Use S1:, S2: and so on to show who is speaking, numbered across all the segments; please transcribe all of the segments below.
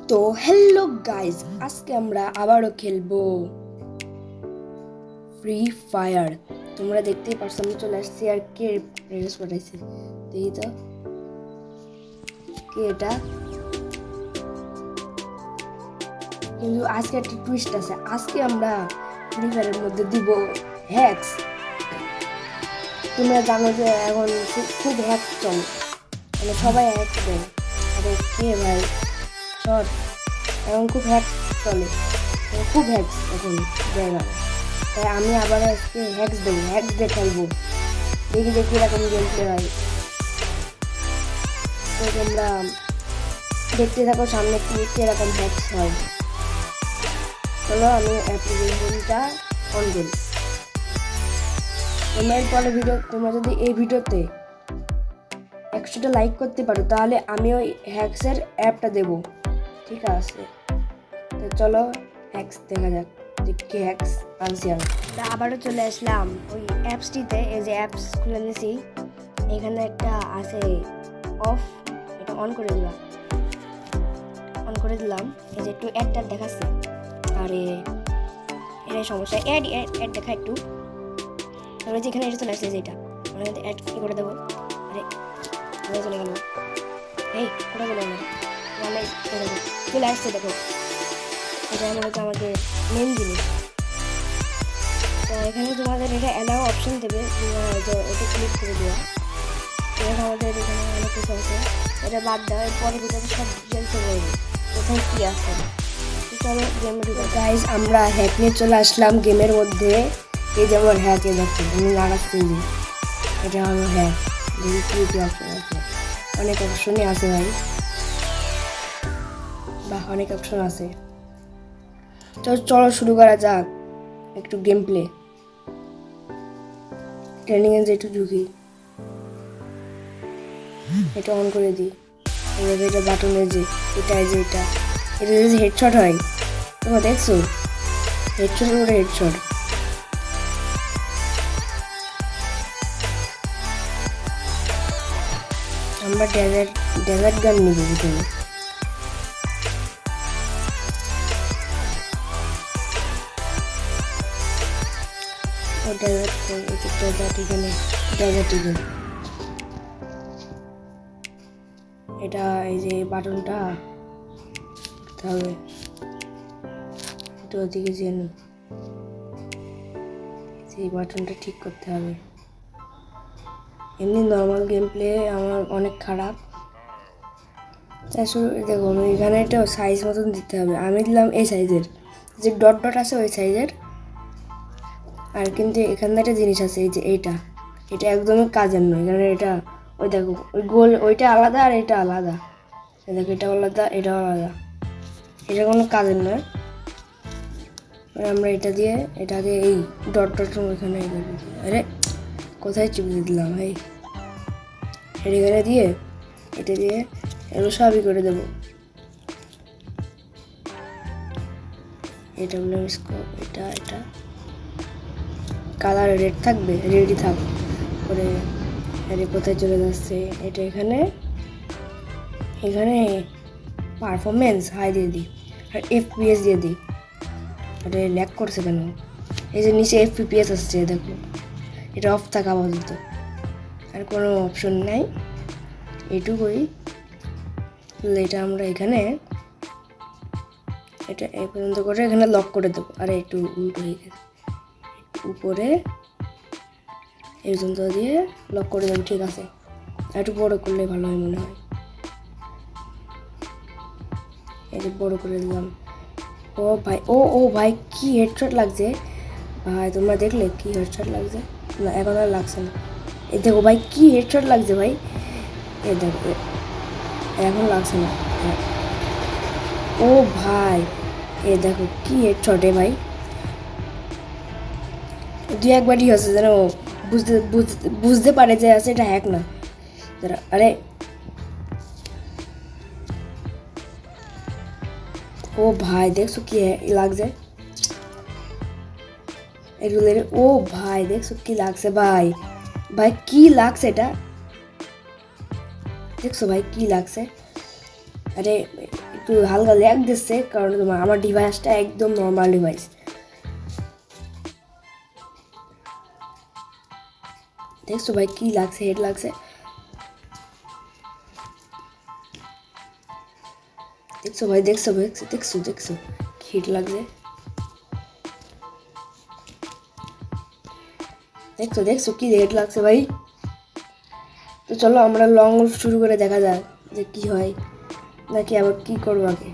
S1: তো hello guys, আজকে আমরা আবারও খেলবো ফ্রি ফায়ার। তোমরা দেখতেই পারছো আমি চলে আসছি। আর কে রেস পাঠাইছে দেখি তো, কে এটা? কিন্তু আজকে একটা টুইস্ট আছে। আজকে আমরা ফ্রি ফায়ারের মধ্যে দিব হ্যাকস। তোমরা জানো যে এখন খুব হ্যাক চলে, মানে সবাই হ্যাক দেয়। আরে কে ভাই শর্ট, এখন খুব হ্যাক চলে, খুব হ্যাকস এখন জায়গা। তাই আমি আবার আজকে হ্যাকস দেবো, হ্যাকস দিয়ে খেলবো। দেখি দেখি এরকম গেম প্লে হয়। তো তোমরা দেখতে থাকো সামনে কি এরকম হ্যাকস হয়। চলো আমি অ্যাপ্লিকেশনটা অন করি। তোমরা পরে তোমরা যদি এই ভিডিওতে 100টা লাইক করতে পারো তাহলে আমি ওই হ্যাকসের অ্যাপটা দেবো, ঠিক আছে? তো চলো হ্যাকস দেখা যাক, কি হ্যাকস আনছি আমি। আবারও চলে আসলাম ওই অ্যাপসটিতে। এই যে অ্যাপস খুলে নিয়েছি, এখানে একটা আছে অফ, এটা অন করে দিলাম। এই যে একটু অ্যাডটা দেখাচ্ছে, আরে এটাই সমস্যা, অ্যাড দেখা একটু। তারপরে যেখানে এটা চলে আসছে, যেটা মানে অ্যাড কি করে দেবো। আরে চলে গেল, এই কোথায় গেল আমার চলে আসছে, দেখো এটা মনে হচ্ছে আমাদের মেন জিনিস। তো এখানে তোমাদের এটা অ্যালাউ অপশন দেবে, এটা ক্লিক করে দেওয়া। এখানে আমাদের এখানে অনেক কিছু আছে, এটা বাদ দেওয়া। এরপরে ভিতরে সব ডিটেলস বলবে কোথায় কী আছে। চলো গেমে ঢুকে। গাইজ আমরা হ্যাক নিয়ে চলে আসলাম গেমের মধ্যে। এই যেমন হ্যাকে দেখো আমি লাগাচ্ছি যে এটা হলো হ্যাক। দেখি কী কী অপশন আছে, অনেক অপশনই আছে ভাই, বা অনেক অপশন আছে। চলো শুরু করা যাক একটু গেম প্লে। ট্রেনিংয়ে যে একটু ঢুকি, এটা অন করে দিই। এবার এটা বাটনে যে এটা যে এটা যে হেডশট হয়, তোমরা দেখছো হেডশটের উপরে হেডশট। আমরা ডেজার্ট গান নিব ভিতরে। এটা এই যে বাটনটা করতে হবে, এটা ওদিকে যেন এই বাটনটা ঠিক করতে হবে। এমনি নর্মাল গেম প্লে আমার অনেক খারাপ। তাই দেখো এখানে একটা সাইজ মতন দিতে হবে। আমি দিলাম এই সাইজের, যে ডট ডট আছে ওই সাইজের। আর কিন্তু এখানে একটা জিনিস আছে, এই যে এটা একদমই কাজের নয়। এখানে এটা ওই দেখো ওই গোল, ওইটা আলাদা আর এটা আলাদা। দেখো এটা আলাদা, এটাও আলাদা, এটা কোনো কাজের নয়। আমরা এটা দিয়ে এই ডট ডট এখানে আরে কোথায় চিপে দিলাম ভাই, এখানে দিয়ে এটা দিয়ে এগুলো সবই করে দেবো। এটা বলে এটা কালার রেড থাকবে, রেডই থাক করে। আরে কোথায় চলে যাচ্ছে এটা? এখানে পারফরমেন্স হাই দিয়ে দিই আর FPS দিয়ে দিই। আরে ল্যাগ করছে কেন? এই যে নিচে FPS আসছে দেখো, এটা অফ থাকা আপাতত, আর কোনো অপশন নাই। এইটুকুই। এটা আমরা এখানে এটা এই পর্যন্ত করে এখানে লক করে দেবো। আর একটু উল্টো হয়ে গেছে, উপরে এই পর্যন্ত দিয়ে লক করে দেবো, ঠিক আছে? একটু বড় করলে ভালো হয় মনে হয়। এই যে বড় করে দিলাম। ও ভাই, ও ভাই কি হেডশট লাগছে ভাই, তোমরা দেখলে কি হেডশট লাগছে? না এখন আর লাগছে না। এই দেখো ভাই কি হেডশট লাগছে ভাই, এ দেখো এখন লাগছে না। ও ভাই এ দেখো কি হেডশটে ভাই, দু একবারই হচ্ছে যেন বুঝতে পারে যে আছে এটা হ্যাক না। আরে ও ভাই দেখছো কি লাগছে এগুলো? ও ভাই দেখছো কি লাগছে ভাই, ভাই কি লাগছে এটা? দেখছো ভাই কি লাগছে? আরে একটু হালকা ল্যাগ দিচ্ছে, কারণ আমার ডিভাইসটা একদম নর্মাল ডিভাইস। দেখছো ভাই কি লাগছে, হেড লাগছে। দেখছো ভাই, দেখছো দেখছো দেখছো হিট লাগছে। দেখছো দেখছো কি হেড লাগছে ভাই। তো চলো আমরা লং শুরু করে দেখা যাক যে কি হয়, নাকি আবার কি করবো আগে।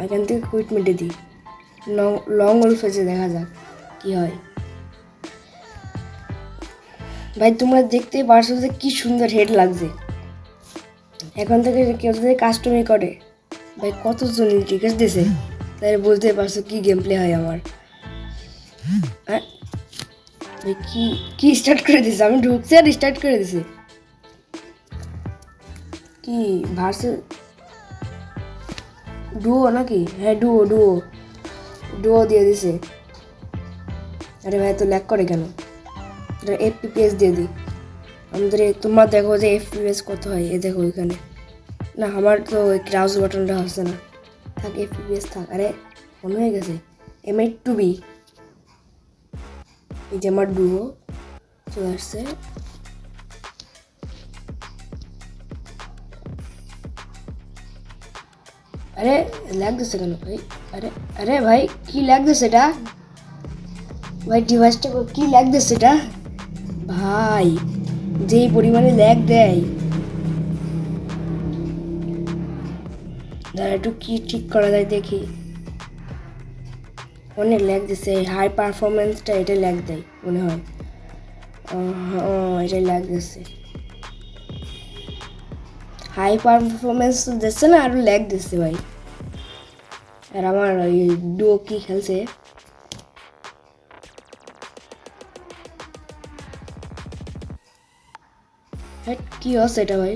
S1: এখান থেকে কুইট মিটে দিই, লং উলফেজে দেখা যাক কি হয়। ভাই তোমরা দেখতে পারছো যে কি সুন্দর হেড লাগছে। এখন থেকে কেউ যদি কাস্টমাই করে ভাই কতজন রিকোয়েস্ট দিয়েছে, তাই বুঝতে পারছো কি গেম প্লে হয় আমার। ভাই কি কি স্টার্ট করে দিছে, আমি ঢুকছি আর স্টার্ট করে দিছি। কি ভার্সেস ডুও নাকি? হ্যাঁ ডুও ডুও ডুও দিয়ে দিছে। আরে ভাই তো ল্যাগ করে কেন? এফপিএস দিয়ে দিই আমাদের। তোমরা দেখো যে এফপিএস কত হয়, এ দেখো এখানে। না আমার তো ওই ক্রাউজ বাটনটা হচ্ছে না, থাক এফপিএস থাক। আরে অন হয়ে গেছে। M8 এই যে আমার ডুও চলে আসছে। আরে ল্যাগ দিচ্ছে কেন ভাই? আরে আরে ভাই কি ল্যাগ দিচ্ছে এটা ভাই? ডিভাইসটা কি ল্যাগ দিচ্ছে এটা ভাই? যেই পরিমাণে ল্যাগ দেয়, দাঁড়া একটু কি ঠিক করা যায় দেখি। অনেক ল্যাগ দিচ্ছে, হাই পারফরমেন্সটা এটা ল্যাগ দেয় মনে হয়। এটা ল্যাগ দিচ্ছে, হাই পারফরমেন্স দিচ্ছে না, আরও ল্যাগ দিচ্ছে ভাই। আর আমার ওই ডুও কি খেলছে, কি হচ্ছে এটা ভাই?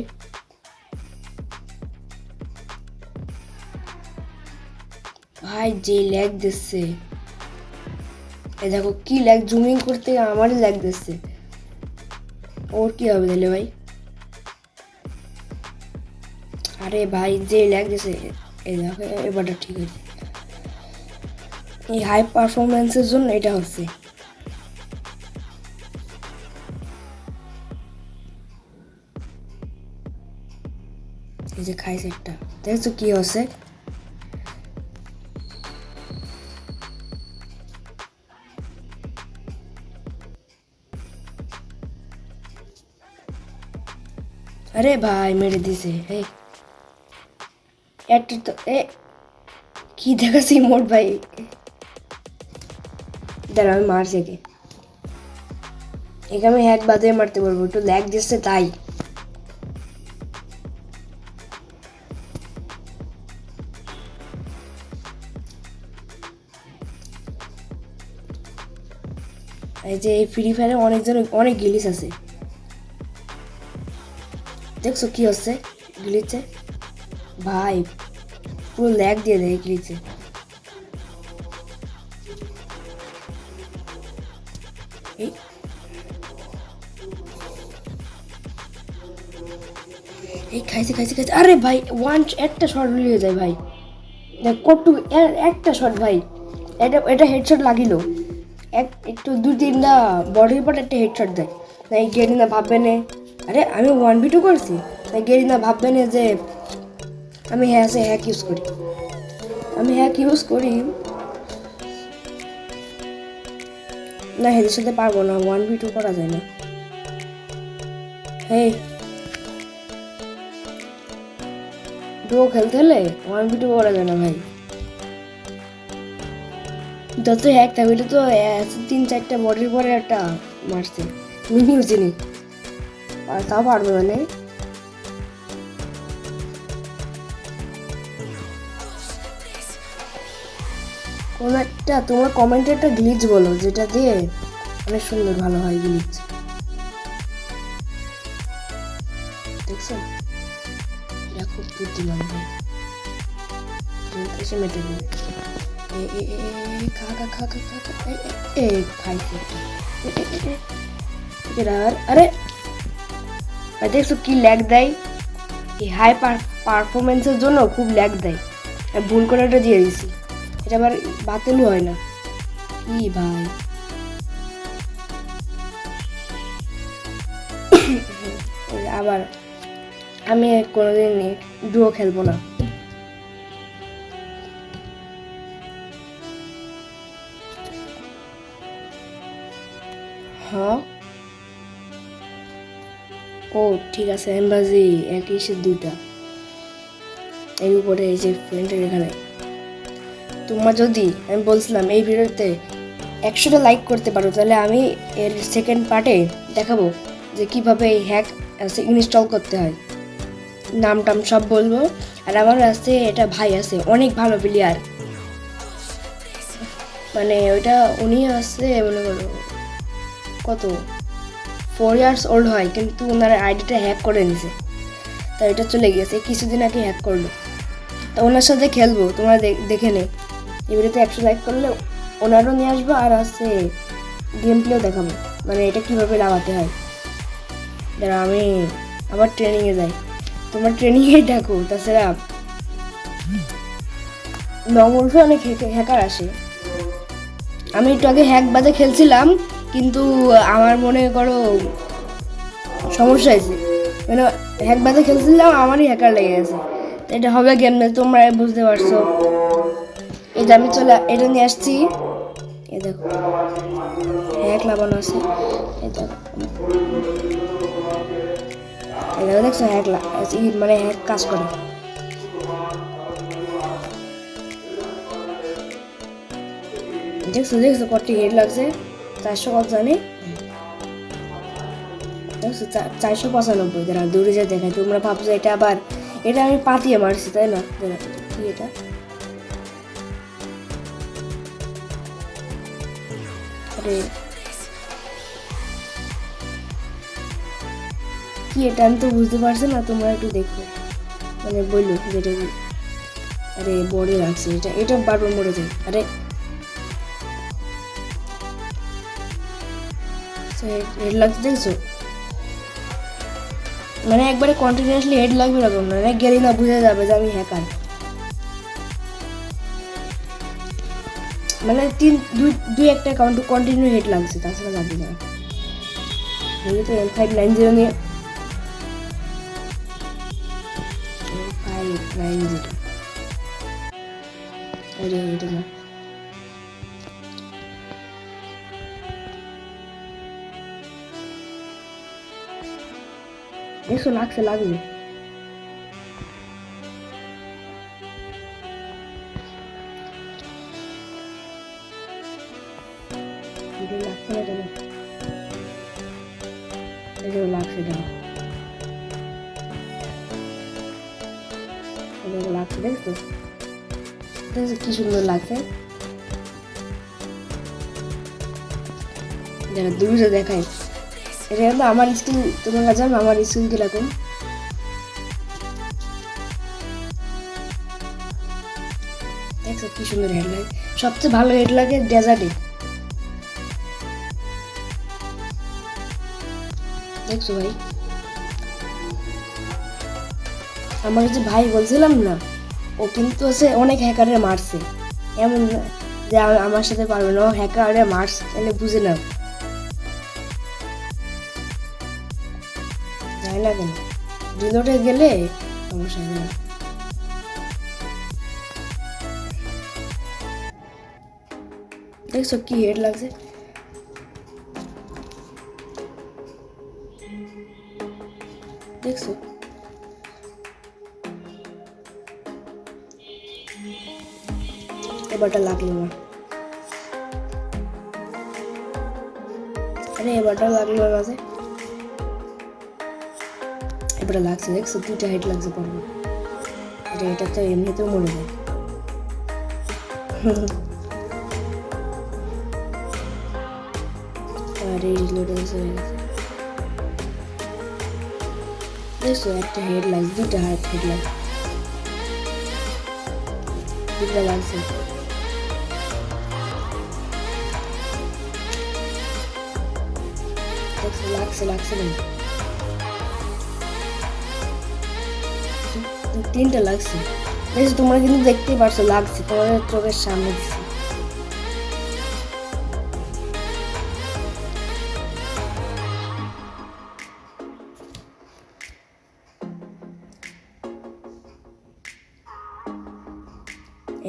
S1: ভাই যে ল্যাগ দিচ্ছে, এ দেখো কি ল্যাগ, জুমিং করতে আমারই ল্যাগ দিচ্ছে। ওর কি হবে তাহলে ভাই? আরে ভাই যে ল্যাগ দিচ্ছে, এই দেখো এবারটা ঠিক আছে। এই হাই পারফরমেন্সের জন্য এটা হচ্ছে। এই যে খাই সেটটা দেখছো কি হচ্ছে। আরে ভাই মেরে দিছে। এই একটা তো কি দেখাচ্ছি মোট ভাই। দাঁড়া আমি মারছি একে, একে আমি হ্যাক বাদে মারতে পারবো, একটু ল্যাগ দিচ্ছে তাই। এই যে এই ফ্রি ফায়ারে অনেকজন অনেক গিলিস আছে, দেখছো কি হচ্ছে গিলিচে ভাই, পুরো ল্যাগ দিয়ে দেয় গিলিচে। এই এই খাইছে খাইছে খাইছে। আরে ভাই একটা শট লিয়ে যায় ভাই, দেখ কটু একটা শট ভাই। এটা এটা হেডশট লাগিল, একটু দু তিনটা বডির পর একটা হেডশট দেয়। তাই গেরিনা ভাববে না, আরে আমি 1v2 করছি, তাই গেরিনা ভাববে না যে আমি হ্যাক ইউজ করি। আমি হ্যাক ইউজ করি না, হেদের সাথে পারবো না, 1v2 করা যায় না। হেই ডুও খেলতে হলে 1v2 করা যায় না ভাই। যত হ্যাক থাকবে তো 3-4টা বডির পরে একটা মারছে, মিনিও চিনি, আর তাও পারবে মানে। কোন একটা তোমরা কমেন্টে একটা গ্লিচ বলো যেটা দিয়ে অনেক সুন্দর ভালো হয় গ্লিচ। দেখছো এটা খুব বুদ্ধিমান ভাই, এসে মেটে দিই। আরে দেখছো কি ল্যাগ দেয়, এই হাই পারফরমেন্সের জন্য খুব ল্যাগ দেয়। আমি ভুল করে এটা দিয়ে দিছি, এটা আবার বাতিলও হয় না। কি ভাই, আবার আমি কোনোদিন ডুও খেলবো না। হ্যাঁ, ও ঠিক আছে, এমবাজি একই সে দুইটা এর উপরে এই যে ফ্রেন্ডের এখানে। তোমরা যদি, আমি বলছিলাম এই ভিডিওতে 100টা লাইক করতে পারো, তাহলে আমি এর সেকেন্ড পার্টে দেখাবো যে কীভাবে এই হ্যাক ইনস্টল করতে হয়, নাম টাম সব বলবো। আর আমার আছে এটা ভাই আছে অনেক ভালো প্লেয়ার, মানে ওইটা উনি আছে মনে করো কত 4 ইয়ার্স ওল্ড হয়, কিন্তু ওনার আইডিটা হ্যাক করে নিছে, তা এটা চলে গেছে কিছুদিন আগে হ্যাক করলো। তো ওনার সাথে খেলবো, তোমরা দেখে নে। এবারে তো 100 লাইক করলে ওনারও নিয়ে আসবো, আর আছে গেম প্লেও দেখাবো, মানে এটা কীভাবে লাগাতে হয়। যারা আমি আবার ট্রেনিংয়ে যাই, তোমরা ট্রেনিংয়ে দেখো। তাছাড়া নমরফে অনেক হ্যাকার আসে। আমি একটু আগে হ্যাক বাদে খেলছিলাম, কিন্তু আমার মনে করো সমস্যা হয়েছে, মানে হ্যাক বাদে খেলছিলাম আমারই হ্যাকার লেগে গেছে। এটা হবে গেম, তোমরা বুঝতে পারছো। এটা আমি এটা নিয়ে আসছি, এ দেখো হ্যাক লাগানো আছে, এটা দেখছো হ্যাক মানে হ্যাক কাজ করে। দেখছো দেখছো কটি হেড লাগছে, 400 কত জানি, দেখছো 495। যারা দূরে যা দেখায়, তোমরা ভাবছো এটা আবার, এটা আমি পাতিয়ে মারছি তাই না? কি এটা, কি এটা আমি তো বুঝতে পারছি না, তোমরা একটু দেখো, মানে বললো যেটা কি। আরে বডি লাগছে, এটা বারবার মরে যায়। আরে হেড লাগছে দেখছো, মানে একবারে কন্টিনিউয়াসলি হেড লাগবে এরকম না, গেলেই না বুঝে যাবে যে আমি হ্যাকার। মানে দুই একটা অ্যাকাউন্ট কন্টিনিউ হেড লাগছে, তাছাড়া লাগবে না। এই তো M590 নিয়ে, M590, আরে এটা না, দেখছো লাগছে, লাগবে। লাগছে না কেন, এগুলো লাগছে কেন, এগুলো লাগছে দেখছো, দেখছো কি সুন্দর লাগছে। যারা দূরে দেখায়, এটা কিন্তু আমার স্কিল, তোমার কাছে আমার স্কিল কিরকম। দেখছো কি সুন্দর হেড লাগে, সবচেয়ে ভালো হেড লাগে ডেজার্টে। দেখছো ভাই, আমার যে ভাই বলছিলাম না, ও কিন্তু আছে অনেক হ্যাকারে মারছে, এমন না যে আমার সাথে পারবে না, ও হ্যাকারে মারছে, তাহলে বুঝে নাও। যায় না কেন, রিলোডে গেলে সমস্যা হয় না। দেখছো কি হেড লাগছে, দেখছো এবারটা লাগলো না, আরে এবারটা লাগলো না, এবারটা লাগছে। দেখছো দুইটা হেড লাগছে পড়বে, এটা তো এমনিতেও মরে যায়। আরে রিলোড হয়ে গেছে, দেখছো একটা হেড লাগছে, দুইটা হেড লাগছে, দুইটা লাগছে। দেখছো লাগছে না, 3টা লাগছে। বেশ, তোমরা কিন্তু দেখতেই পারছো লাগছে, তোমাদের চোখের সামনে দিচ্ছি।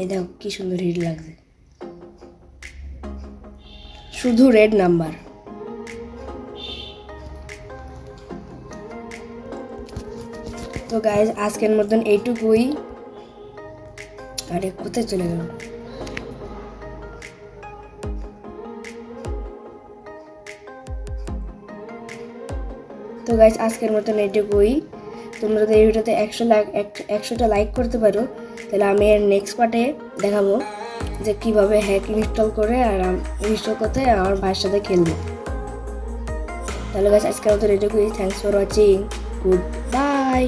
S1: এই দেখো কি সুন্দর হিট লাগছে, শুধু রেড নাম্বার। তো গাইজ আজকের মতন এইটুকুই। আরে কোথায় চলে গেল? তো গাইজ আজকের মতন এইটুকুই। তোমরা যদি এই ভিডিওতে 100টা লাইক করতে পারো, তাহলে আমি এর নেক্সট পার্টে দেখাবো যে কীভাবে হ্যাক ইনস্টল করে আর ইনস্টল করতে আমার ভাইয়ের সাথে খেলবো। তাহলে গাইজ আজকের মতন এইটুকুই। Thanks for watching, good bye.